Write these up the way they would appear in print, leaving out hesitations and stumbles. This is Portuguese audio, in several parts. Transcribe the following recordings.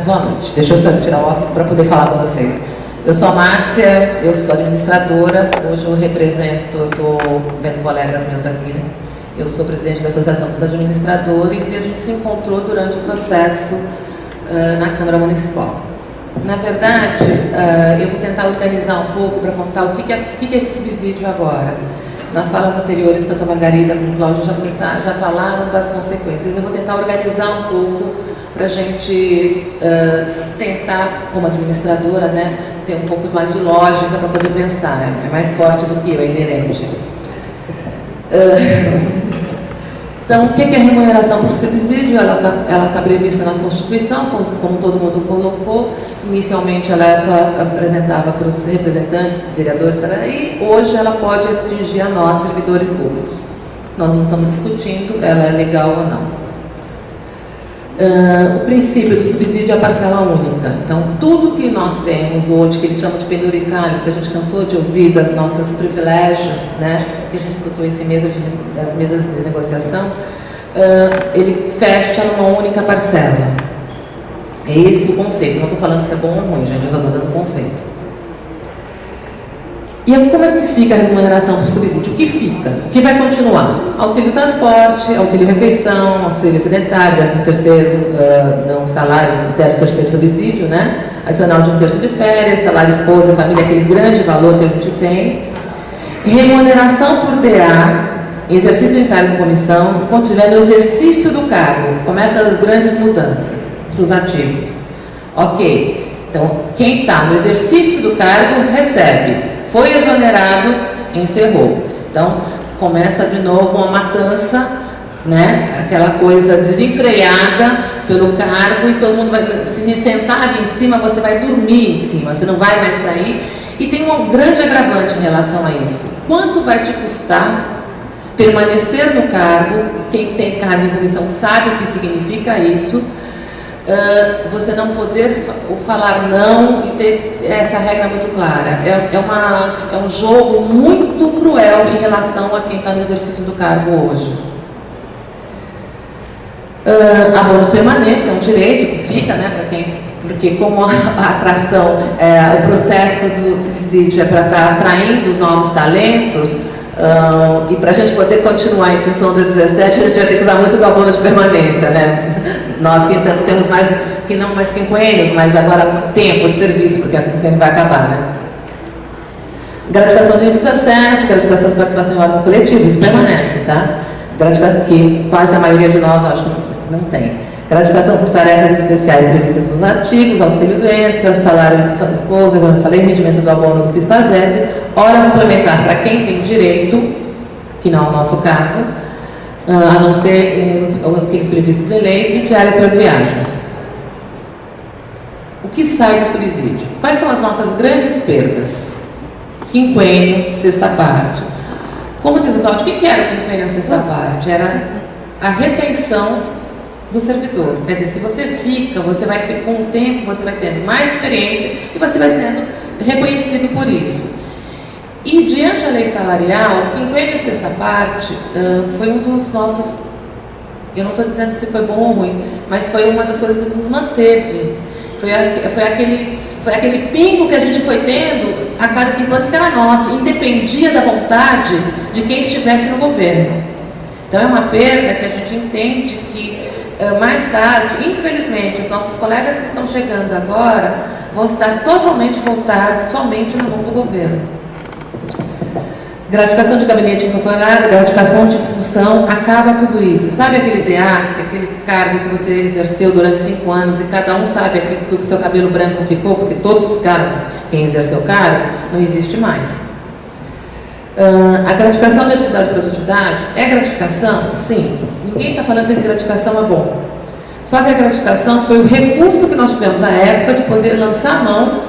Boa noite. Deixa eu tirar o óculos para poder falar com vocês. Eu sou a Márcia, eu sou administradora. Hoje eu represento, estou vendo colegas meus aqui, né? Eu sou presidente da Associação dos Administradores e a gente se encontrou durante o processo na Câmara Municipal. Na verdade, eu vou tentar organizar um pouco para contar o que é esse subsídio agora. Nas falas anteriores, tanto a Margarida como o Cláudio já falaram das consequências. Eu vou tentar organizar um pouco para a gente tentar, como administradora, né, ter um pouco mais de lógica para poder pensar. É mais forte do que eu, é inerente. Então, o que é a remuneração por subsídio? Ela tá prevista na Constituição, como todo mundo colocou. Inicialmente, ela só apresentava para os representantes, vereadores, e hoje ela pode atingir a nós, servidores públicos. Nós não estamos discutindo ela é legal ou não. O princípio do subsídio é a parcela única. Então, tudo que nós temos hoje, que eles chamam de penduricalhos, que a gente cansou de ouvir das nossas privilégios, né, que a gente escutou esse das mesas de negociação, ele fecha numa única parcela. É esse o conceito. Não estou falando se é bom ou ruim, gente, eu só estou dando conceito. E como é que fica a remuneração por subsídio? O que fica? O que vai continuar? Auxílio transporte, auxílio refeição, auxílio sedentário, 13º, não salários, 13º subsídio, né? Adicional de 1/3 de férias, salário esposa, família, aquele grande valor que a gente tem. Remuneração por DA, exercício de cargo em comissão, quando estiver no exercício do cargo. Começam as grandes mudanças para os ativos. Ok, então quem está no exercício do cargo recebe. Foi exonerado, encerrou. Então, começa de novo uma matança, né? Aquela coisa desenfreada pelo cargo e todo mundo vai se sentava em cima, você vai dormir em cima, você não vai mais sair. E tem um grande agravante em relação a isso. Quanto vai te custar permanecer no cargo? Quem tem cargo em comissão sabe o que significa isso. Você não poder falar não e ter essa regra muito clara. É um jogo muito cruel em relação a quem está no exercício do cargo hoje. Abono de permanência é um direito que fica, né, para quem, porque como a atração, o processo do subsídio é para estar atraindo novos talentos, e para a gente poder continuar em função do 17, a gente vai ter que usar muito do abono de permanência, né? Nós que temos mais, que não mais quinquênios, mas agora tempo de serviço, porque a quinquênio vai acabar, né? Gratificação de acesso, gratificação de participação em órgão coletivo, isso permanece, tá? Gratificação que quase a maioria de nós, acho que não tem. Gratificação por tarefas especiais previstas nos artigos, auxílio doença, salário de esposa, como eu falei, rendimento do abono do PIS/PASEP, hora suplementar para quem tem direito, que não é o nosso caso, a não ser aqueles previstos em lei, e diárias para as viagens. O que sai do subsídio? Quais são as nossas grandes perdas? Quinquênio, sexta parte. Como diz o Cláudio, o que era o quinquênio, sexta parte? Era a retenção do servidor. Quer dizer, se você fica, você vai ficar com o tempo, você vai tendo mais experiência e você vai sendo reconhecido por isso. E diante da lei salarial, o quinquênio e sexta parte foi um dos nossos, eu não estou dizendo se foi bom ou ruim, mas foi uma das coisas que nos manteve. Foi aquele pingo que a gente foi tendo a cada 5 anos que era nosso, independia da vontade de quem estivesse no governo. Então é uma perda que a gente entende que mais tarde, infelizmente, os nossos colegas que estão chegando agora vão estar totalmente voltados somente no mundo do governo. Gratificação de gabinete incorporado, gratificação de função, acaba tudo isso. Sabe aquele DA, aquele cargo que você exerceu durante 5 anos e cada um sabe que o seu cabelo branco ficou, porque todos ficaram, quem exerceu o cargo, não existe mais. A gratificação de atividade e produtividade é gratificação? Sim. Ninguém está falando que gratificação é bom. Só que a gratificação foi o recurso que nós tivemos à época de poder lançar a mão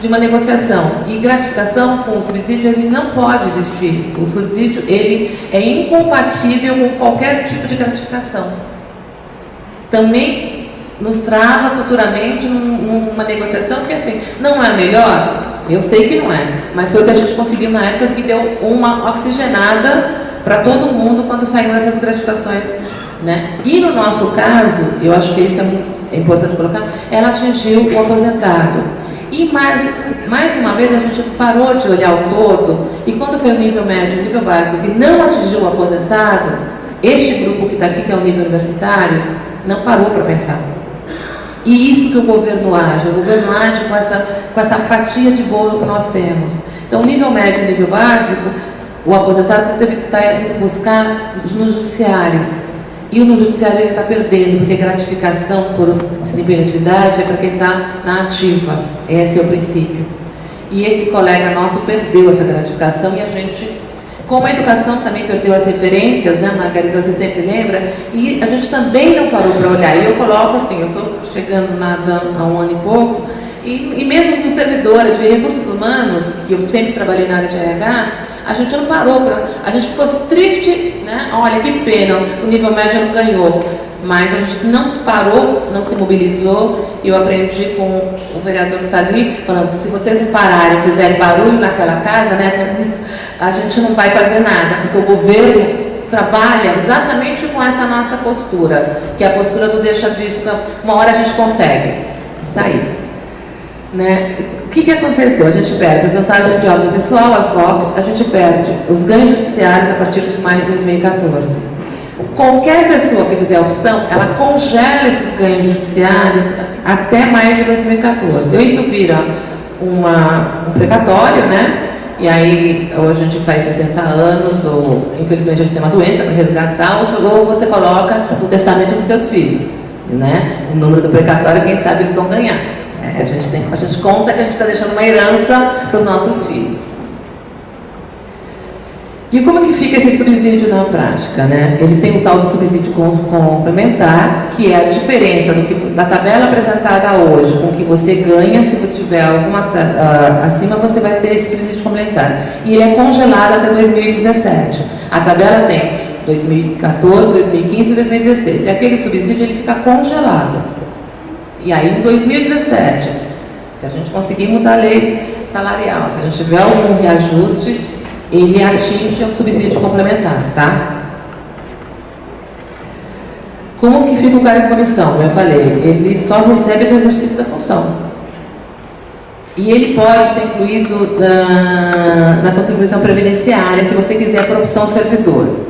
de uma negociação. E gratificação com o subsídio, ele não pode existir. O subsídio, ele é incompatível com qualquer tipo de gratificação. Também nos trava futuramente numa negociação que, assim, não é melhor? Eu sei que não é, mas foi o que a gente conseguiu na época, que deu uma oxigenada para todo mundo quando saíram essas gratificações, né? E no nosso caso, eu acho que esse é importante colocar, ela atingiu o aposentado. E mais uma vez a gente parou de olhar o todo, e quando foi o nível médio, o nível básico, que não atingiu o aposentado, este grupo que está aqui, que é o nível universitário, não parou para pensar. E isso que o governo age com essa fatia de bolo que nós temos. Então, o nível médio e o nível básico, o aposentado teve que estar indo buscar no judiciário. E no judiciário ele está perdendo, porque gratificação por desempenho de atividade é para quem está na ativa. Esse é o princípio. E esse colega nosso perdeu essa gratificação e a gente, como a educação também perdeu as referências, né, Margarida, você sempre lembra, e a gente também não parou para olhar. E eu coloco assim, eu estou chegando há um ano e pouco, e mesmo como servidora de recursos humanos, que eu sempre trabalhei na área de RH, a gente não parou para... A gente ficou triste, né? Olha, que pena, o nível médio não ganhou. Mas a gente não parou, não se mobilizou. E eu aprendi com o vereador que está ali, falando, se vocês não pararem, fizerem barulho naquela casa, né, a gente não vai fazer nada, porque o governo trabalha exatamente com essa nossa postura, que é a postura do deixa disso, uma hora a gente consegue. Está aí. Né? O que aconteceu? A gente perde as vantagens de ordem pessoal, as VOPs, a gente perde os ganhos judiciários a partir de maio de 2014. Qualquer pessoa que fizer a opção, ela congela esses ganhos judiciários até maio de 2014. Ou isso vira um precatório, né? E aí, ou a gente faz 60 anos, ou infelizmente a gente tem uma doença para resgatar, ou você coloca no testamento dos seus filhos, né? O número do precatório, quem sabe eles vão ganhar. A gente conta que a gente está deixando uma herança para os nossos filhos. E como que fica esse subsídio na prática, né? Ele tem o tal do subsídio complementar, que é a diferença da tabela apresentada hoje com o que você ganha. Se você tiver alguma acima, você vai ter esse subsídio complementar. E ele é congelado até 2017. A tabela tem 2014, 2015 e 2016. E aquele subsídio ele fica congelado. E aí, em 2017, se a gente conseguir mudar a lei salarial, se a gente tiver algum reajuste, ele atinge o subsídio complementar, tá? Como que fica o cara em comissão? Como eu falei, ele só recebe do exercício da função. E ele pode ser incluído na contribuição previdenciária, se você quiser, por opção servidor.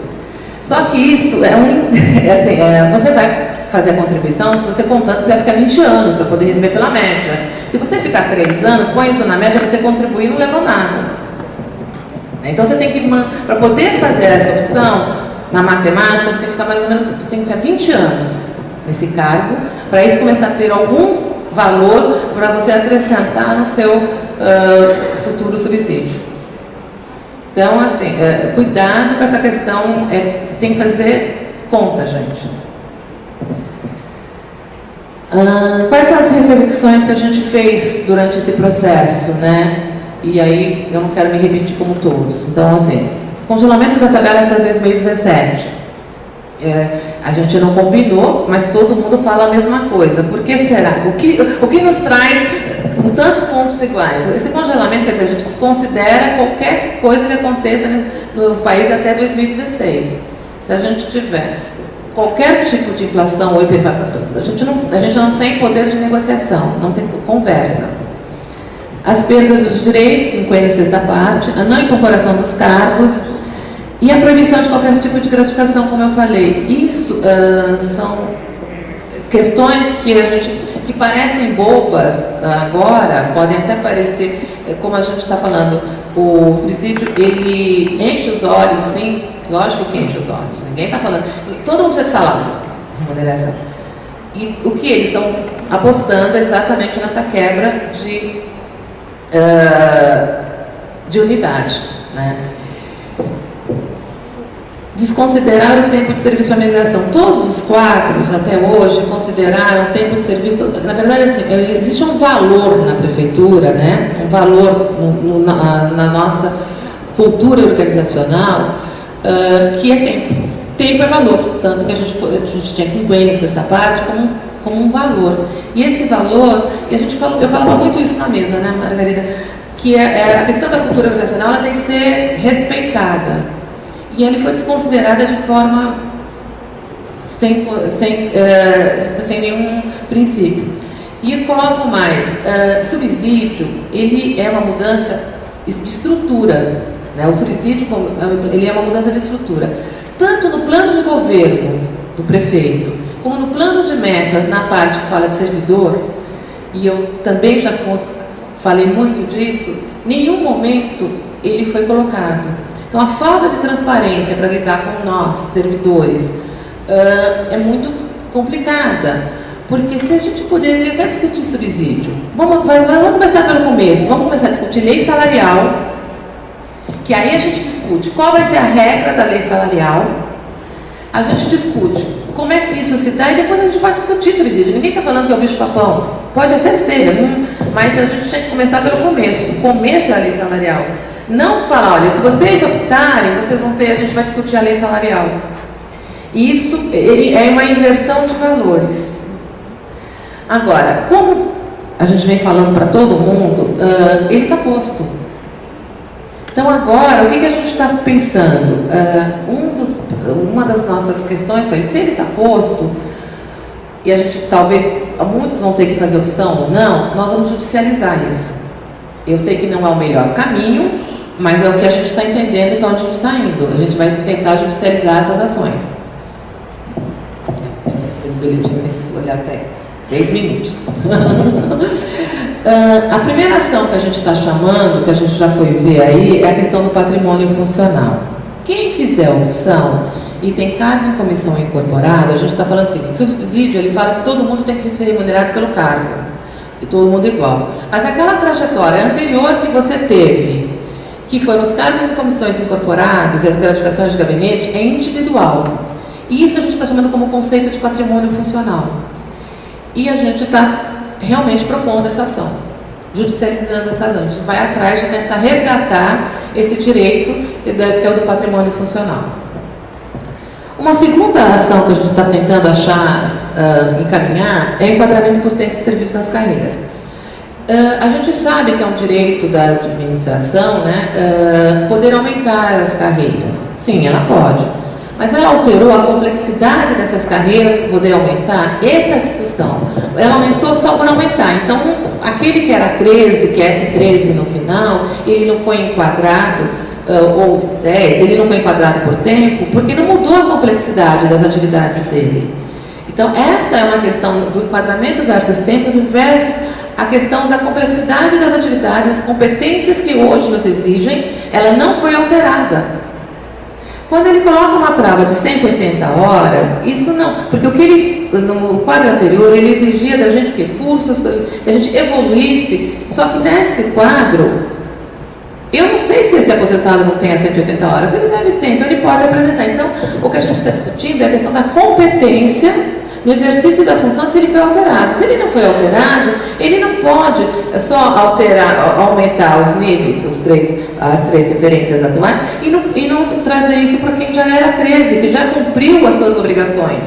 Só que isso você vai fazer a contribuição, você contando que você vai ficar 20 anos para poder receber pela média. Se você ficar 3 anos, põe isso na média, você contribuir e não leva nada. Então você tem que, para poder fazer essa opção, na matemática, você tem que ficar mais ou menos, você tem que ficar 20 anos nesse cargo, para isso começar a ter algum valor para você acrescentar no seu futuro subsídio. Então, assim, cuidado com essa questão, tem que fazer conta, gente. Quais as reflexões que a gente fez durante esse processo, né? E aí, eu não quero me repetir como todos. Então, assim, congelamento da tabela até 2017. A gente não combinou, mas todo mundo fala a mesma coisa. Por que será? O que nos traz tantos pontos iguais? Esse congelamento, quer dizer, a gente desconsidera qualquer coisa que aconteça no país até 2016. Se a gente tiver qualquer tipo de inflação ou hiperinflação, a gente não tem poder de negociação, não tem conversa. As perdas dos direitos, incluindo a sexta parte, a não incorporação dos cargos e a proibição de qualquer tipo de gratificação, como eu falei. Isso são questões que parecem bobas agora, podem até parecer, como a gente está falando, o subsídio, ele enche os olhos, sim, lógico que enche os olhos, ninguém está falando, todo mundo precisa de salário, remuneração. E o que eles estão apostando é exatamente nessa quebra de unidade, né? Desconsiderar o tempo de serviço para a migração. Todos os quadros, até hoje, consideraram o tempo de serviço. Na verdade, assim, existe um valor na prefeitura, né? Um valor na nossa cultura organizacional, que é tempo. Tempo é valor, tanto que a gente tinha que incluir na sexta parte como um valor. E esse valor, eu falava muito isso na mesa, né, Margarida, que a questão da cultura organizacional, ela tem que ser respeitada. E ele foi desconsiderada de forma sem nenhum princípio. E coloco mais, subsídio, ele é uma mudança de estrutura, né? O subsídio, ele é uma mudança de estrutura, tanto no plano de governo do prefeito, como no plano de metas, na parte que fala de servidor, e eu também já falei muito disso, nenhum momento ele foi colocado. Então, a falta de transparência para lidar com nós, servidores, é muito complicada. Porque se a gente poderia até discutir subsídio, vamos começar pelo começo, vamos começar a discutir lei salarial, que aí a gente discute qual vai ser a regra da lei salarial, a gente discute como é que isso se dá e depois a gente vai discutir subsídio. Ninguém está falando que é o bicho-papão, pode até ser, mas a gente tem que começar pelo começo. O começo é a lei salarial. Não falar, olha, se vocês optarem, vocês vão ter, a gente vai discutir a lei salarial. Isso é uma inversão de valores. Agora, como a gente vem falando para todo mundo, ele está posto. Então agora, o que a gente está pensando? Uma das nossas questões foi, se ele está posto, e a gente talvez, muitos vão ter que fazer opção ou não, nós vamos judicializar isso. Eu sei que não é o melhor caminho, mas é o que a gente está entendendo, para onde a gente está indo. A gente vai tentar judicializar essas ações. Tem que olhar até 10 minutos. A primeira ação que a gente está chamando, que a gente já foi ver aí, é a questão do patrimônio funcional. Quem fizer opção e tem cargo em comissão incorporada, a gente está falando assim, subsídio, ele fala que todo mundo tem que ser remunerado pelo cargo, e todo mundo igual. Mas aquela trajetória anterior que você teve, que foram os cargos e comissões incorporados e as gratificações de gabinete, é individual. E isso a gente está chamando como conceito de patrimônio funcional. E a gente está realmente propondo essa ação, judicializando essa ação. A gente vai atrás de tentar resgatar esse direito que é o do patrimônio funcional. Uma segunda ação que a gente está tentando encaminhar é o enquadramento por tempo de serviço nas carreiras. A gente sabe que é um direito da administração, né, poder aumentar as carreiras. Sim, ela pode. Mas ela alterou a complexidade dessas carreiras para poder aumentar? Essa é a discussão. Ela aumentou só por aumentar. Então, aquele que era 13, que é S13 no final, ele não foi enquadrado, ou 10, ele não foi enquadrado por tempo, porque não mudou a complexidade das atividades dele. Então, esta é uma questão do enquadramento versus tempos versus a questão da complexidade das atividades, as competências que hoje nos exigem, ela não foi alterada. Quando ele coloca uma trava de 180 horas, isso não, porque o que ele, no quadro anterior, ele exigia da gente que cursos, que a gente evoluísse, só que nesse quadro, eu não sei se esse aposentado não tem as 180 horas, ele deve ter, então ele pode apresentar. Então, o que a gente está discutindo é a questão da competência no exercício da função, se ele foi alterado. Se ele não foi alterado, ele não pode só aumentar os níveis, as três referências atuais, e não trazer isso para quem já era 13, que já cumpriu as suas obrigações.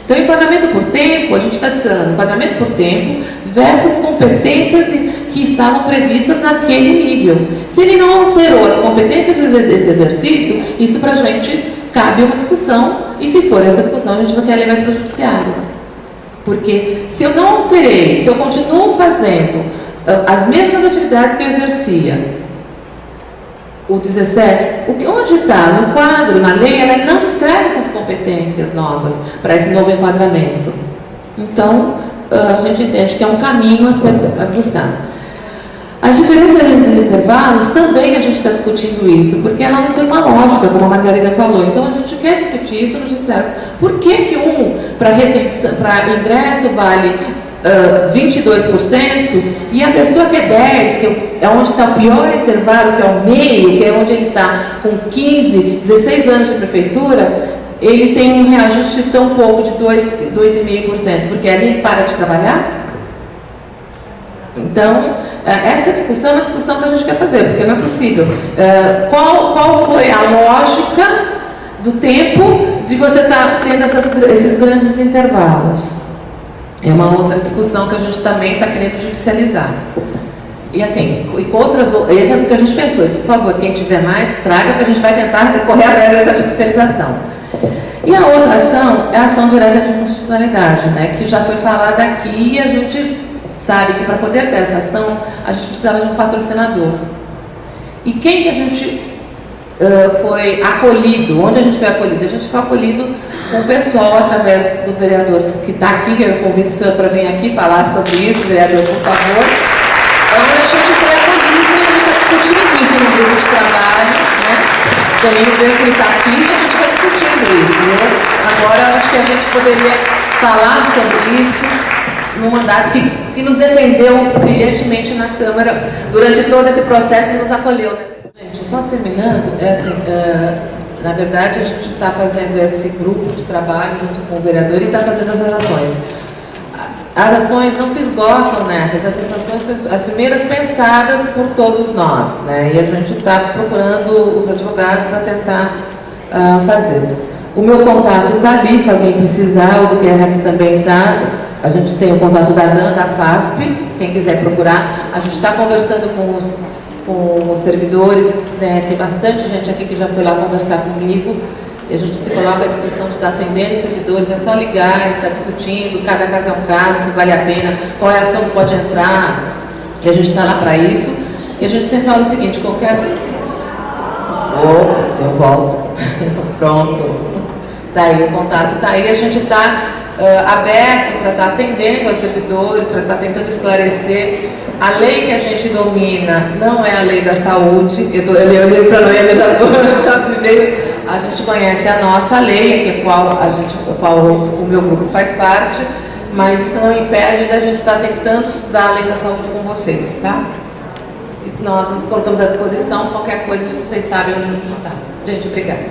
Então, enquadramento por tempo, a gente está dizendo enquadramento por tempo versus competências que estavam previstas naquele nível. Se ele não alterou as competências desse exercício, isso para a gente cabe uma discussão, e se for essa discussão, a gente vai querer levar isso para o judiciário. Porque se eu não alterei, se eu continuo fazendo as mesmas atividades que eu exercia, o 17, onde está? No quadro, na lei, ela não descreve essas competências novas para esse novo enquadramento. Então, a gente entende que é um caminho a ser buscado. As diferenças entre os intervalos, também a gente está discutindo isso, porque ela não tem uma lógica, como a Margarida falou. Então, a gente quer discutir isso no judiciário. Por que para ingresso vale 22%, e a pessoa que é 10%, que é onde está o pior intervalo, que é o meio, que é onde ele está com 15, 16 anos de prefeitura, ele tem um reajuste tão pouco de 2,5%, porque ali ele para de trabalhar? Então, essa discussão é uma discussão que a gente quer fazer, porque não é possível. Qual foi a lógica do tempo de você estar tendo esses grandes intervalos? É uma outra discussão que a gente também está querendo judicializar. E assim, e com essas que a gente pensou, por favor, quem tiver mais, traga, que a gente vai tentar correr atrás dessa judicialização. E a outra ação é a ação direta de inconstitucionalidade, né, que já foi falada aqui, e a gente sabe que para poder ter essa ação, a gente precisava de um patrocinador. E quem que a gente foi acolhido? Onde a gente foi acolhido? A gente foi acolhido com o pessoal através do vereador que está aqui, que eu convido o senhor para vir aqui falar sobre isso, vereador, por favor. Onde a gente foi acolhido e a gente está discutindo isso no grupo de trabalho, né? O Danilo veio que ele está aqui e a gente está discutindo isso. Agora, eu acho que a gente poderia falar sobre isso num mandato que nos defendeu brilhantemente na Câmara durante todo esse processo e nos acolheu. Gente, só terminando, na verdade a gente está fazendo esse grupo de trabalho junto com o vereador e está fazendo essas ações. As ações não se esgotam nessas, essas ações são as primeiras pensadas por todos nós, né? E a gente está procurando os advogados para tentar fazer. O meu contato está ali, se alguém precisar, o do Guerra que também está. A gente tem o contato da ANAN, da FASP, quem quiser procurar. A gente está conversando com os servidores, né? Tem bastante gente aqui que já foi lá conversar comigo. E a gente se coloca à disposição de estar atendendo os servidores, é só ligar e estar discutindo, cada caso é um caso, se vale a pena, qual é a ação que pode entrar, e a gente está lá para isso. E a gente sempre fala o seguinte, qualquer... Oh, eu volto. Pronto. Tá aí, o contato está aí, a gente está aberto para estar atendendo aos servidores, para estar tentando esclarecer. A lei que a gente domina não é a lei da saúde, eu olhei para a Noemi, já me veio, a gente conhece a nossa lei, que é qual o meu grupo faz parte, mas isso não impede da gente estar tentando estudar a lei da saúde com vocês, tá? Nós nos colocamos à disposição, qualquer coisa vocês sabem onde a gente está. Gente, obrigada.